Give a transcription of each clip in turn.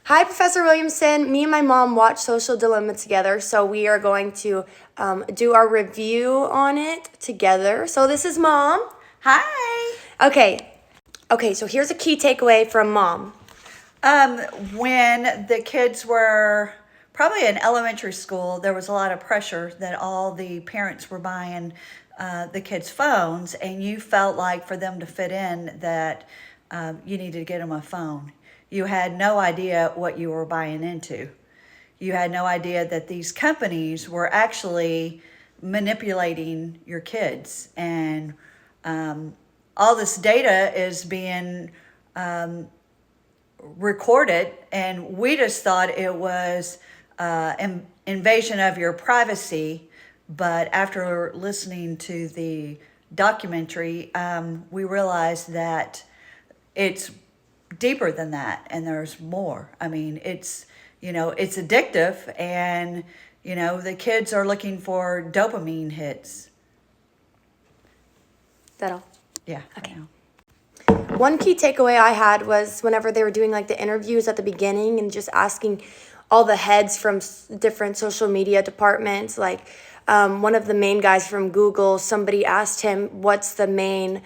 Hi, Professor Williamson. Me and my mom watched Social Dilemma together, so we are going to do our review on it together. So this is Mom. Hi. Okay, so here's a key takeaway from Mom. When the kids were probably in elementary school, there was a lot of pressure that all the parents were buying the kids phones, and you felt like for them to fit in that you needed to get them a phone. You had no idea what you were buying into. You had no idea that these companies were actually manipulating your kids, and all this data is being recorded, and we just thought it was invasion of your privacy. But after listening to the documentary, we realized that it's deeper than that, and there's more. I mean, it's addictive, and the kids are looking for dopamine hits. Is that all? Yeah. Okay. One key takeaway I had was whenever they were doing like the interviews at the beginning and just asking all the heads from different social media departments, like one of the main guys from Google, somebody asked him what's the main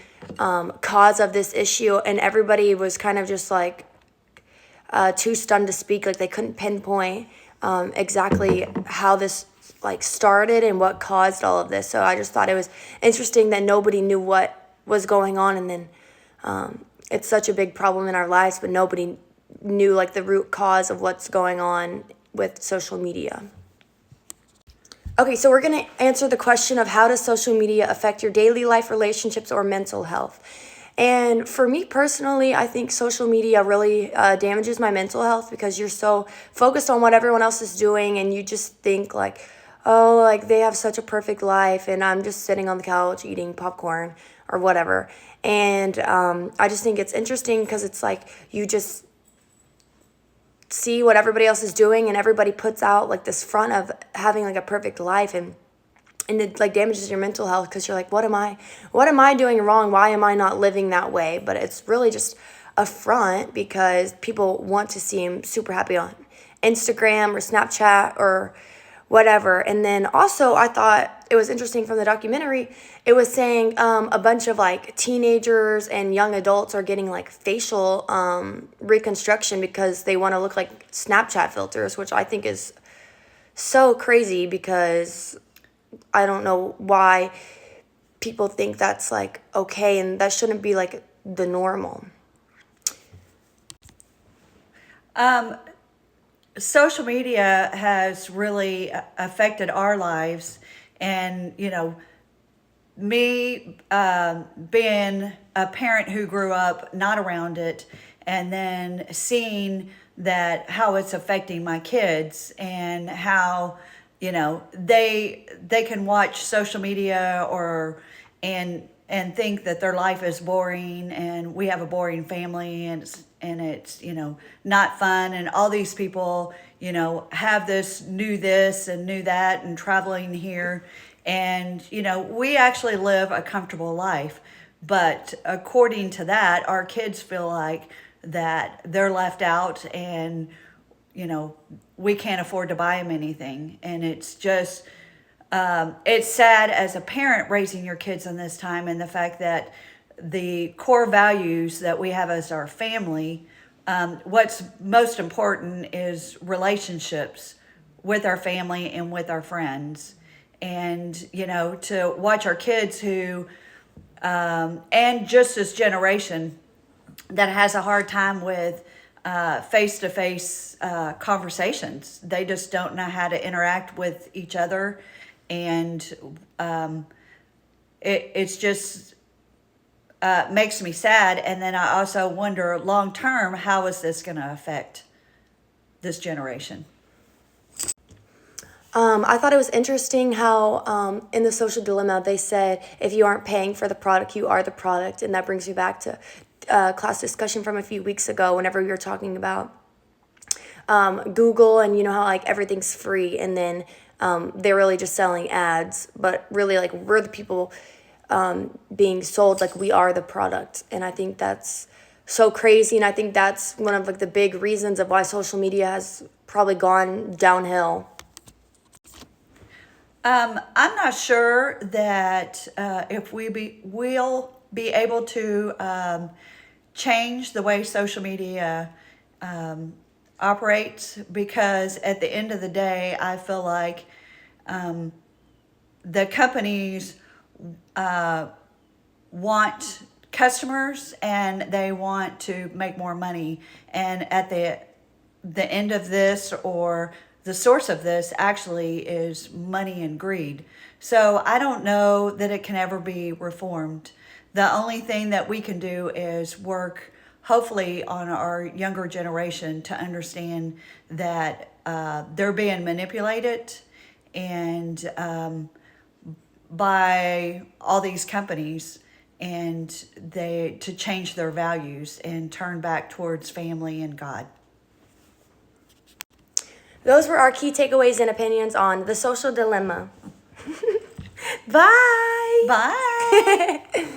cause of this issue, and everybody was kind of just like too stunned to speak, like they couldn't pinpoint exactly how this like started and what caused all of this. So I just thought it was interesting that nobody knew what was going on, and then it's such a big problem in our lives, but nobody knew like the root cause of what's going on with social media. Okay, so we're going to answer the question of how does social media affect your daily life, relationships, or mental health? And for me personally, I think social media really damages my mental health because you're so focused on what everyone else is doing, and you just think like, oh, like they have such a perfect life and I'm just sitting on the couch eating popcorn or whatever. And I just think it's interesting because it's like you just see what everybody else is doing, and everybody puts out like this front of having like a perfect life, and it like damages your mental health because you're like, what am I doing wrong? Why am I not living that way? But it's really just a front because people want to seem super happy on Instagram or Snapchat or whatever. And then also I thought it was interesting from the documentary, it was saying a bunch of like teenagers and young adults are getting like facial reconstruction because they want to look like Snapchat filters, which I think is so crazy because I don't know why people think that's like okay, and that shouldn't be like the normal. Social media has really affected our lives, and me being a parent who grew up not around it, and then seeing that how it's affecting my kids, and how they can watch social media or and think that their life is boring, and we have a boring family, and it's not fun, and all these people have this and knew that and traveling here, and we actually live a comfortable life, but according to that, our kids feel like that they're left out, and we can't afford to buy them anything. And it's just it's sad as a parent raising your kids in this time, and the fact that the core values that we have as our family, what's most important is relationships with our family and with our friends. And to watch our kids who and just this generation that has a hard time with face-to-face conversations. They just don't know how to interact with each other, and it's just makes me sad. And then I also wonder, long term, how is this going to affect this generation? I thought it was interesting how in the Social Dilemma they said if you aren't paying for the product, you are the product, and that brings me back to class discussion from a few weeks ago whenever we were talking about Google, and you know how like everything's free, and then they're really just selling ads, but really like we're the people being sold, like we are the product. And I think that's so crazy. And I think that's one of like the big reasons of why social media has probably gone downhill. I'm not sure that if we'll be able to change the way social media operates, because at the end of the day, I feel like the companies want customers and they want to make more money, and at the end of this, or the source of this, actually is money and greed. So I don't know that it can ever be reformed. The only thing that we can do is work, hopefully, on our younger generation to understand that they're being manipulated, and by all these companies, and they to change their values and turn back towards family and God. Those were our key takeaways and opinions on the social dilemma. Bye. Bye.